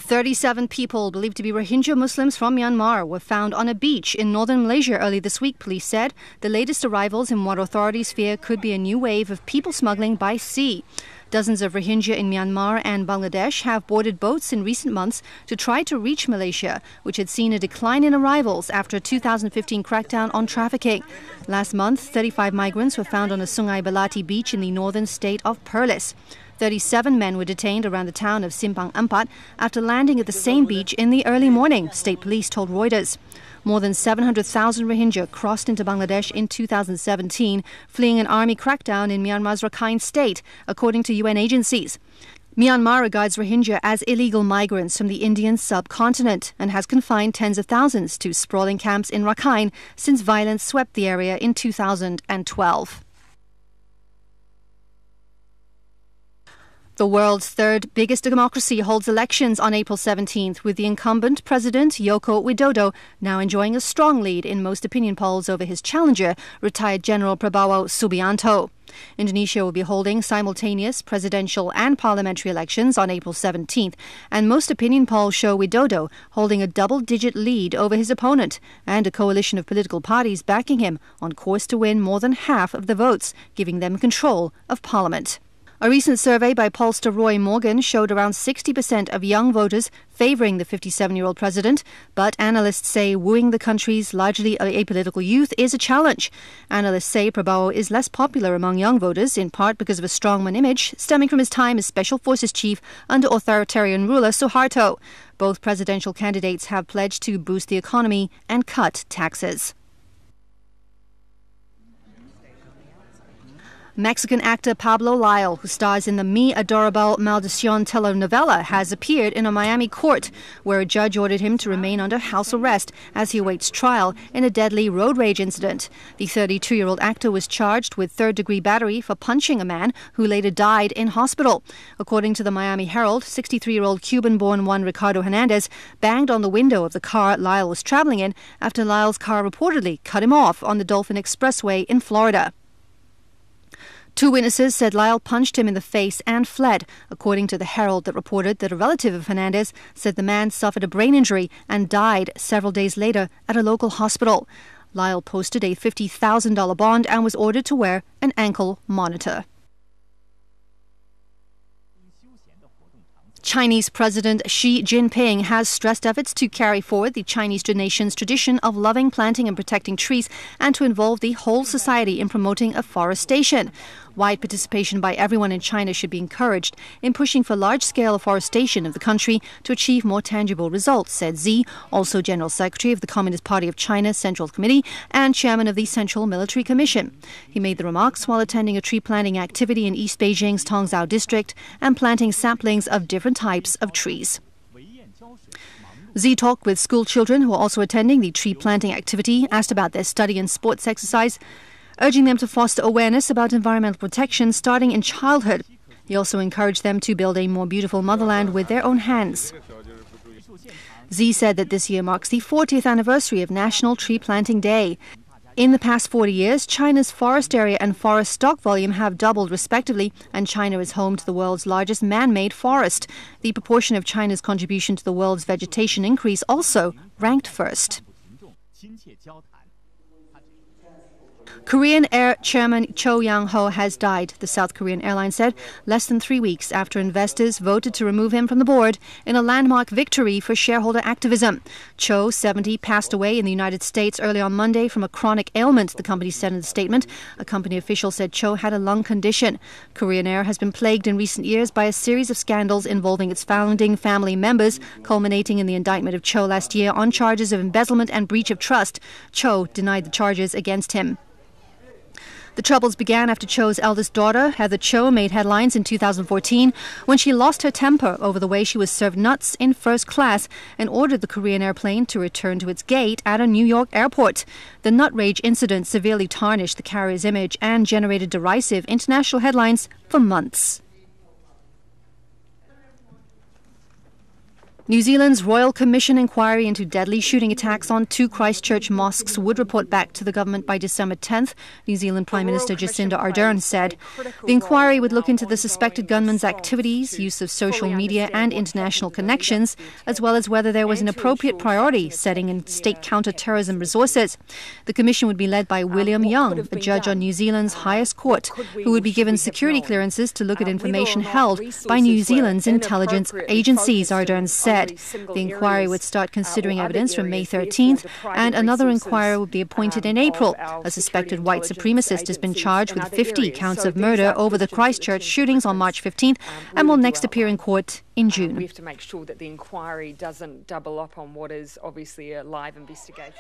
37 people believed to be Rohingya Muslims from Myanmar were found on a beach in northern Malaysia early this week, police said. The latest arrivals in what authorities fear could be a new wave of people smuggling by sea. Dozens of Rohingya in Myanmar and Bangladesh have boarded boats in recent months to try to reach Malaysia, which had seen a decline in arrivals after a 2015 crackdown on trafficking. Last month, 35 migrants were found on a Sungai Belati beach in the northern state of Perlis. 37 men were detained around the town of Simpang Empat after landing at the same beach in the early morning, state police told Reuters. More than 700,000 Rohingya crossed into Bangladesh in 2017, fleeing an army crackdown in Myanmar's Rakhine state, according to UN agencies. Myanmar regards Rohingya as illegal migrants from the Indian subcontinent and has confined tens of thousands to sprawling camps in Rakhine since violence swept the area in 2012. The world's third biggest democracy holds elections on April 17th, with the incumbent President Joko Widodo now enjoying a strong lead in most opinion polls over his challenger, retired General Prabowo Subianto. Indonesia will be holding simultaneous presidential and parliamentary elections on April 17th, and most opinion polls show Widodo holding a double-digit lead over his opponent and a coalition of political parties backing him on course to win more than half of the votes, giving them control of parliament. A recent survey by pollster Roy Morgan showed around 60% of young voters favouring the 57-year-old president, but analysts say wooing the country's largely apolitical youth is a challenge. Analysts say Prabowo is less popular among young voters, in part because of a strongman image stemming from his time as Special Forces Chief under authoritarian ruler Suharto. Both presidential candidates have pledged to boost the economy and cut taxes. Mexican actor Pablo Lyle, who stars in the Mi Adorable Maldición telenovela, has appeared in a Miami court where a judge ordered him to remain under house arrest as he awaits trial in a deadly road rage incident. The 32-year-old actor was charged with third-degree battery for punching a man who later died in hospital. According to the Miami Herald, 63-year-old Cuban-born Juan Ricardo Hernandez banged on the window of the car Lyle was traveling in after Lyle's car reportedly cut him off on the Dolphin Expressway in Florida. Two witnesses said Lyle punched him in the face and fled, according to the Herald that reported that a relative of Hernandez said the man suffered a brain injury and died several days later at a local hospital. Lyle posted a $50,000 bond and was ordered to wear an ankle monitor. Chinese President Xi Jinping has stressed efforts to carry forward the Chinese nation's tradition of loving, planting and protecting trees and to involve the whole society in promoting afforestation. Wide participation by everyone in China should be encouraged in pushing for large-scale afforestation of the country to achieve more tangible results, said Xi, also General Secretary of the Communist Party of China Central Committee and Chairman of the Central Military Commission. He made the remarks while attending a tree planting activity in East Beijing's Tongzhou district and planting saplings of different types of trees. Xi talked with school children who are also attending the tree planting activity, asked about their study and sports exercise, urging them to foster awareness about environmental protection starting in childhood. He also encouraged them to build a more beautiful motherland with their own hands. Xi said that this year marks the 40th anniversary of National Tree Planting Day. In the past 40 years, China's forest area and forest stock volume have doubled respectively, and China is home to the world's largest man-made forest. The proportion of China's contribution to the world's vegetation increase also ranked first. Korean Air Chairman Cho Yang-ho has died, the South Korean airline said, less than 3 weeks after investors voted to remove him from the board in a landmark victory for shareholder activism. Cho, 70, passed away in the United States early on Monday from a chronic ailment, the company said in a statement. A company official said Cho had a lung condition. Korean Air has been plagued in recent years by a series of scandals involving its founding family members, culminating in the indictment of Cho last year on charges of embezzlement and breach of trust. Cho denied the charges against him. The troubles began after Cho's eldest daughter, Heather Cho, made headlines in 2014 when she lost her temper over the way she was served nuts in first class and ordered the Korean airplane to return to its gate at a New York airport. The nut rage incident severely tarnished the carrier's image and generated derisive international headlines for months. New Zealand's Royal Commission inquiry into deadly shooting attacks on 2 Christchurch mosques would report back to the government by December 10th, New Zealand Prime Minister Jacinda Ardern said. The inquiry would look into the suspected gunman's activities, use of social media and international connections, as well as whether there was an appropriate priority setting in state counter-terrorism resources. The commission would be led by William Young, a judge on New Zealand's highest court, who would be given security clearances to look at information held by New Zealand's intelligence agencies, Ardern said. The inquiry would start considering evidence from May 13th, and another inquirer would be appointed in April. A suspected white supremacist has been charged with 50 counts of murder over the Christchurch shootings on March 15th and will next appear in court in June. We have to make sure that the inquiry doesn't double up on what is obviously a live investigation.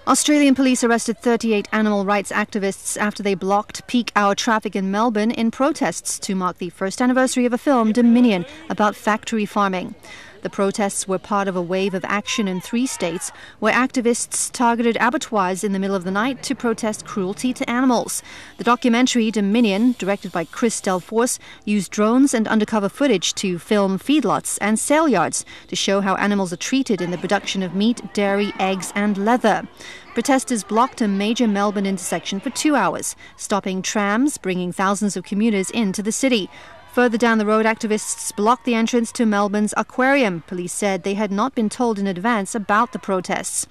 Australian police arrested 38 animal rights activists after they blocked peak hour traffic in Melbourne in protests to mark the first anniversary of a film, Dominion, about factory farming. The protests were part of a wave of action in 3 states where activists targeted abattoirs in the middle of the night to protest cruelty to animals. The documentary Dominion, directed by Chris Delforce, used drones and undercover footage to film feedlots and sale yards to show how animals are treated in the production of meat, dairy, eggs and leather. Protesters blocked a major Melbourne intersection for 2 hours, stopping trams, bringing thousands of commuters into the city. Further down the road, activists blocked the entrance to Melbourne's aquarium. Police said they had not been told in advance about the protests.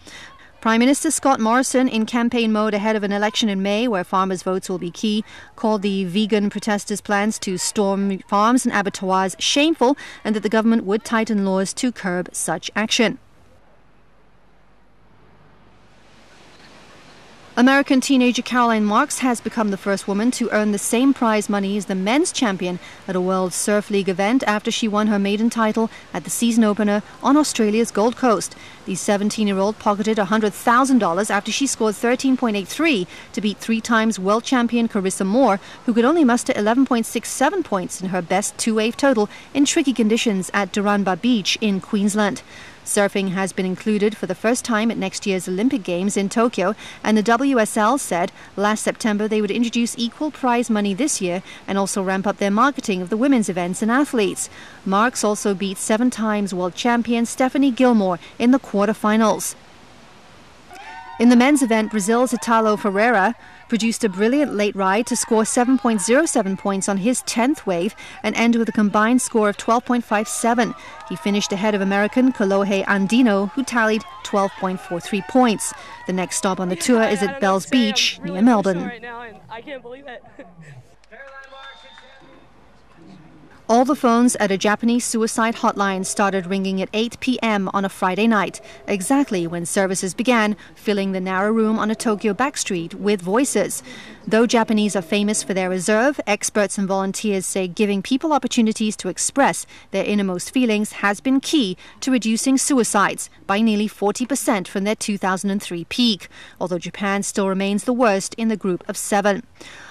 Prime Minister Scott Morrison, in campaign mode ahead of an election in May where farmers' votes will be key, called the vegan protesters' plans to storm farms and abattoirs shameful and that the government would tighten laws to curb such action. American teenager Caroline Marks has become the first woman to earn the same prize money as the men's champion at a World Surf League event after she won her maiden title at the season opener on Australia's Gold Coast. The 17-year-old pocketed $100,000 after she scored 13.83 to beat 3-time world champion Carissa Moore, who could only muster 11.67 points in her best 2-wave total in tricky conditions at Duranba Beach in Queensland. Surfing has been included for the first time at next year's Olympic Games in Tokyo, and the WSL said last September they would introduce equal prize money this year and also ramp up their marketing of the women's events and athletes. Marks also beat 7-time world champion Stephanie Gilmore in the quarterfinals. In the men's event, Brazil's Italo Ferreira produced a brilliant late ride to score 7.07 points on his 10th wave and end with a combined score of 12.57. He finished ahead of American Kolohe Andino, who tallied 12.43 points. The next stop on the tour is at Bells Beach, near Melbourne. I can't believe it. All the phones at a Japanese suicide hotline started ringing at 8 p.m. on a Friday night, exactly when services began, filling the narrow room on a Tokyo backstreet with voices. Though Japanese are famous for their reserve, experts and volunteers say giving people opportunities to express their innermost feelings has been key to reducing suicides by nearly 40% from their 2003 peak, although Japan still remains the worst in the group of 7.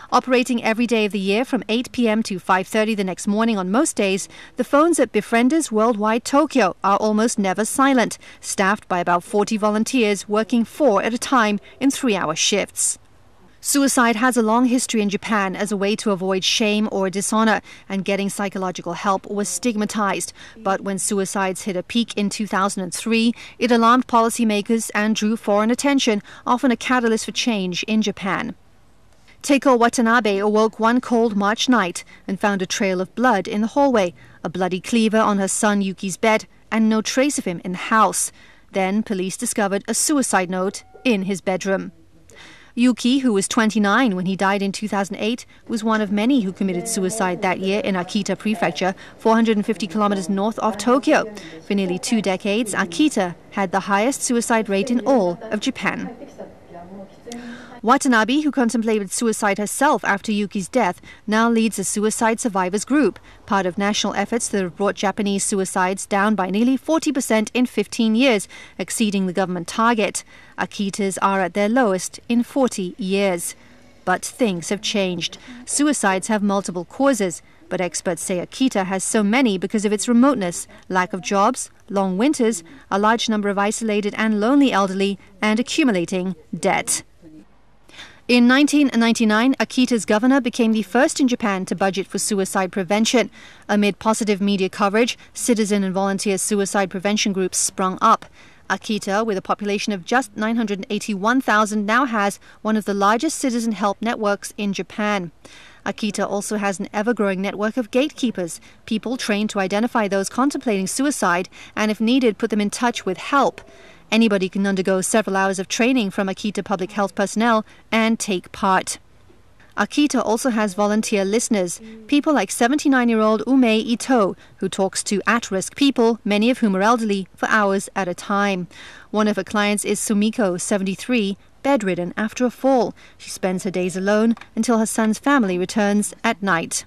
Operating every day of the year from 8 p.m. to 5:30 the next morning on most days, the phones at Befrienders Worldwide Tokyo are almost never silent, staffed by about 40 volunteers working 4 at a time in 3-hour shifts. Suicide has a long history in Japan as a way to avoid shame or dishonor, and getting psychological help was stigmatized. But when suicides hit a peak in 2003, it alarmed policymakers and drew foreign attention, often a catalyst for change in Japan. Teiko Watanabe awoke one cold March night and found a trail of blood in the hallway, a bloody cleaver on her son Yuki's bed, and no trace of him in the house. Then police discovered a suicide note in his bedroom. Yuki, who was 29 when he died in 2008, was one of many who committed suicide that year in Akita Prefecture, 450 kilometers north of Tokyo. For nearly 2 decades, Akita had the highest suicide rate in all of Japan. Watanabe, who contemplated suicide herself after Yuki's death, now leads a suicide survivors group, part of national efforts that have brought Japanese suicides down by nearly 40% in 15 years, exceeding the government target. Akitas are at their lowest in 40 years. But things have changed. Suicides have multiple causes, but experts say Akita has so many because of its remoteness, lack of jobs, long winters, a large number of isolated and lonely elderly, and accumulating debt. In 1999, Akita's governor became the first in Japan to budget for suicide prevention. Amid positive media coverage, citizen and volunteer suicide prevention groups sprung up. Akita, with a population of just 981,000, now has one of the largest citizen help networks in Japan. Akita also has an ever-growing network of gatekeepers, people trained to identify those contemplating suicide and, if needed, put them in touch with help. Anybody can undergo several hours of training from Akita public health personnel and take part. Akita also has volunteer listeners, people like 79-year-old Ume Ito, who talks to at-risk people, many of whom are elderly, for hours at a time. One of her clients is Sumiko, 73, bedridden after a fall. She spends her days alone until her son's family returns at night.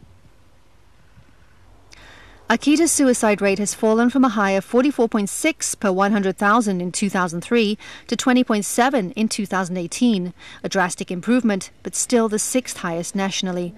Akita's suicide rate has fallen from a high of 44.6 per 100,000 in 2003 to 20.7 in 2018, a drastic improvement, but still the sixth highest nationally.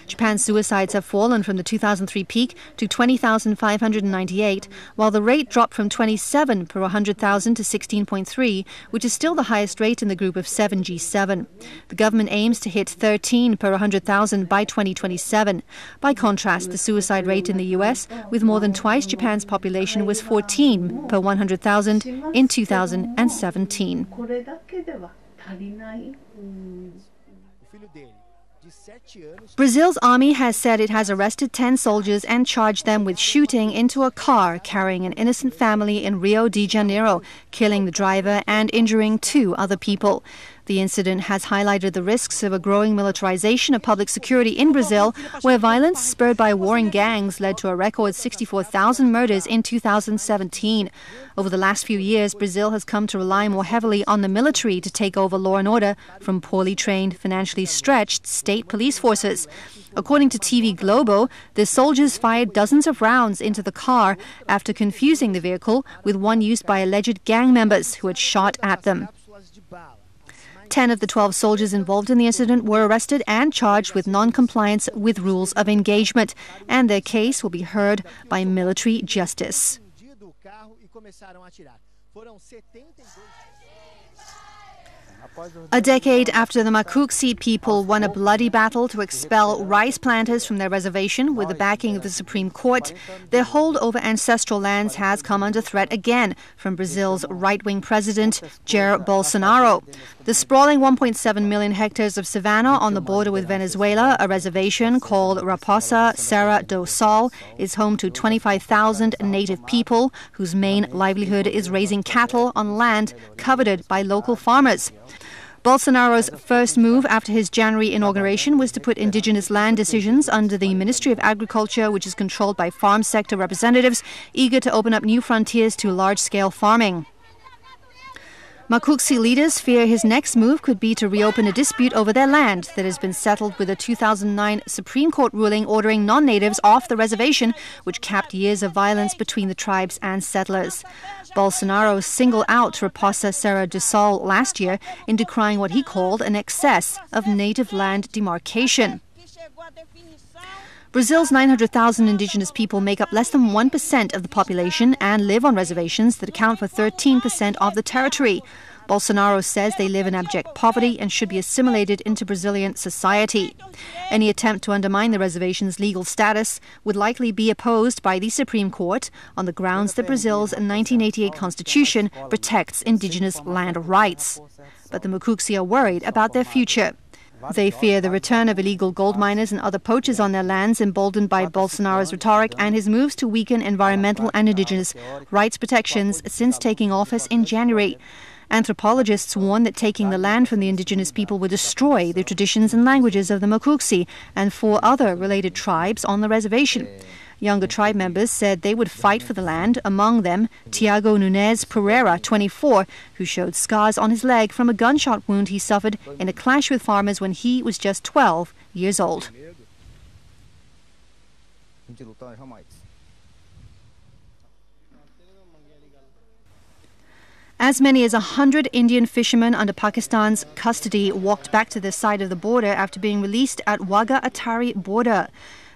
Japan's suicides have fallen from the 2003 peak to 20,598, while the rate dropped from 27 per 100,000 to 16.3, which is still the highest rate in the group of 7 G7. The government aims to hit 13 per 100,000 by 2027. By contrast, the suicide rate in the US, with more than twice Japan's population, was 14 per 100,000 in 2017. Brazil's army has said it has arrested 10 soldiers and charged them with shooting into a car carrying an innocent family in Rio de Janeiro, killing the driver and injuring 2 other people. The incident has highlighted the risks of a growing militarization of public security in Brazil, where violence spurred by warring gangs led to a record 64,000 murders in 2017. Over the last few years, Brazil has come to rely more heavily on the military to take over law and order from poorly trained, financially stretched state police forces. According to TV Globo, the soldiers fired dozens of rounds into the car after confusing the vehicle with one used by alleged gang members who had shot at them. 10 of the 12 soldiers involved in the incident were arrested and charged with non-compliance with rules of engagement, and their case will be heard by military justice. A decade after the Makuksi people won a bloody battle to expel rice planters from their reservation with the backing of the Supreme Court, their hold over ancestral lands has come under threat again from Brazil's right-wing president, Jair Bolsonaro. The sprawling 1.7 million hectares of savanna on the border with Venezuela, a reservation called Raposa Serra do Sol, is home to 25,000 native people whose main livelihood is raising cattle on land coveted by local farmers. Bolsonaro's first move after his January inauguration was to put indigenous land decisions under the Ministry of Agriculture, which is controlled by farm sector representatives eager to open up new frontiers to large-scale farming. Makuksi leaders fear his next move could be to reopen a dispute over their land that has been settled with a 2009 Supreme Court ruling ordering non-natives off the reservation, which capped years of violence between the tribes and settlers. Bolsonaro singled out Raposa Serra do Sol last year in decrying what he called an excess of native land demarcation. Brazil's 900,000 indigenous people make up less than 1% of the population and live on reservations that account for 13% of the territory. Bolsonaro says they live in abject poverty and should be assimilated into Brazilian society. Any attempt to undermine the reservation's legal status would likely be opposed by the Supreme Court on the grounds that Brazil's 1988 constitution protects indigenous land rights. But the Makuksi are worried about their future. They fear the return of illegal gold miners and other poachers on their lands, emboldened by Bolsonaro's rhetoric and his moves to weaken environmental and indigenous rights protections since taking office in January. Anthropologists warn that taking the land from the indigenous people would destroy the traditions and languages of the Makuksi and 4 other related tribes on the reservation. Younger tribe members said they would fight for the land, among them Tiago Nunes Pereira, 24, who showed scars on his leg from a gunshot wound he suffered in a clash with farmers when he was just 12 years old. As many as 100 Indian fishermen under Pakistan's custody walked back to their side of the border after being released at Wagah Atari border.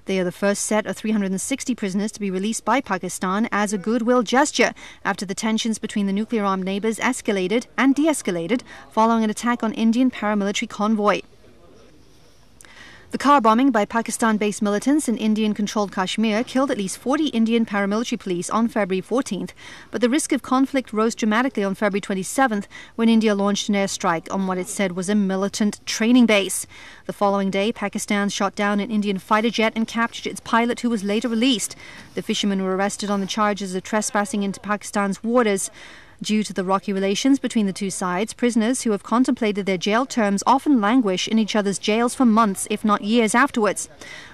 They are the first set of 360 prisoners to be released by Pakistan as a goodwill gesture after the tensions between the nuclear-armed neighbours escalated and de-escalated following an attack on Indian paramilitary convoy. The car bombing by Pakistan-based militants in Indian-controlled Kashmir killed at least 40 Indian paramilitary police on February 14th, but the risk of conflict rose dramatically on February 27th when India launched an airstrike on what it said was a militant training base. The following day, Pakistan shot down an Indian fighter jet and captured its pilot, who was later released. The fishermen were arrested on the charges of trespassing into Pakistan's waters. Due to the rocky relations between the two sides, prisoners who have contemplated their jail terms often languish in each other's jails for months, if not years afterwards.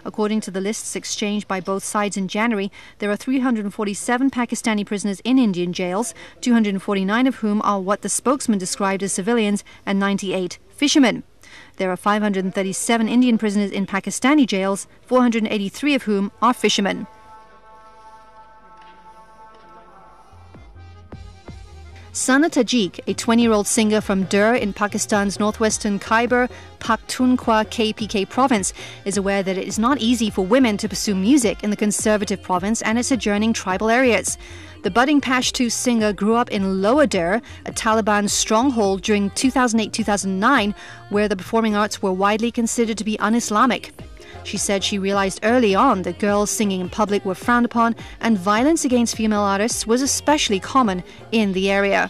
According to the lists exchanged by both sides in January, there are 347 Pakistani prisoners in Indian jails, 249 of whom are what the spokesman described as civilians, and 98 fishermen. There are 537 Indian prisoners in Pakistani jails, 483 of whom are fishermen. Sana Tajik, a 20-year-old singer from Dur in Pakistan's northwestern Khyber Pakhtunkhwa KPK province, is aware that it is not easy for women to pursue music in the conservative province and its adjoining tribal areas. The budding Pashto singer grew up in Lower Dur, a Taliban stronghold during 2008-2009, where the performing arts were widely considered to be un-Islamic. She said she realized early on that girls singing in public were frowned upon, and violence against female artists was especially common in the area.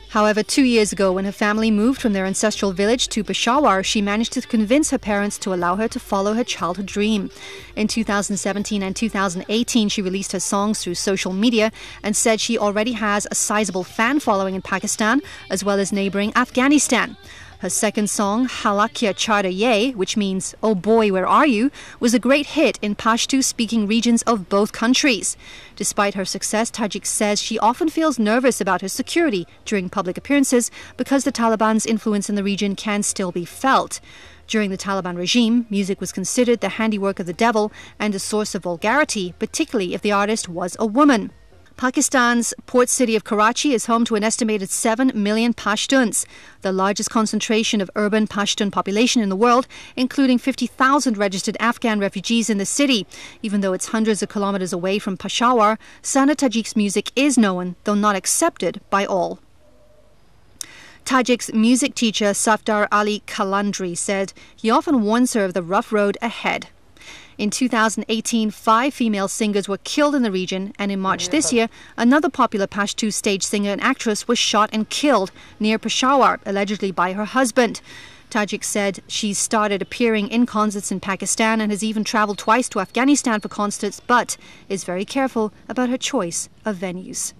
However, 2 years ago, when her family moved from their ancestral village to Peshawar, she managed to convince her parents to allow her to follow her childhood dream. In 2017 and 2018, she released her songs through social media and said she already has a sizable fan following in Pakistan, as well as neighboring Afghanistan. Her second song, Halakya Chada Ye, which means, "Oh boy, where are you?" was a great hit in Pashto-speaking regions of both countries. Despite her success, Tajik says she often feels nervous about her security during public appearances because the Taliban's influence in the region can still be felt. During the Taliban regime, music was considered the handiwork of the devil and a source of vulgarity, particularly if the artist was a woman. Pakistan's port city of Karachi is home to an estimated 7 million Pashtuns, the largest concentration of urban Pashtun population in the world, including 50,000 registered Afghan refugees in the city. Even though it's hundreds of kilometers away from Peshawar, Sana Tajik's music is known, though not accepted by all. Tajik's music teacher Safdar Ali Kalandri said he often warns her of the rough road ahead. In 2018, 5 female singers were killed in the region, and in March this year, another popular Pashto stage singer and actress was shot and killed near Peshawar, allegedly by her husband. Tajik said she's started appearing in concerts in Pakistan and has even travelled twice to Afghanistan for concerts, but is very careful about her choice of venues.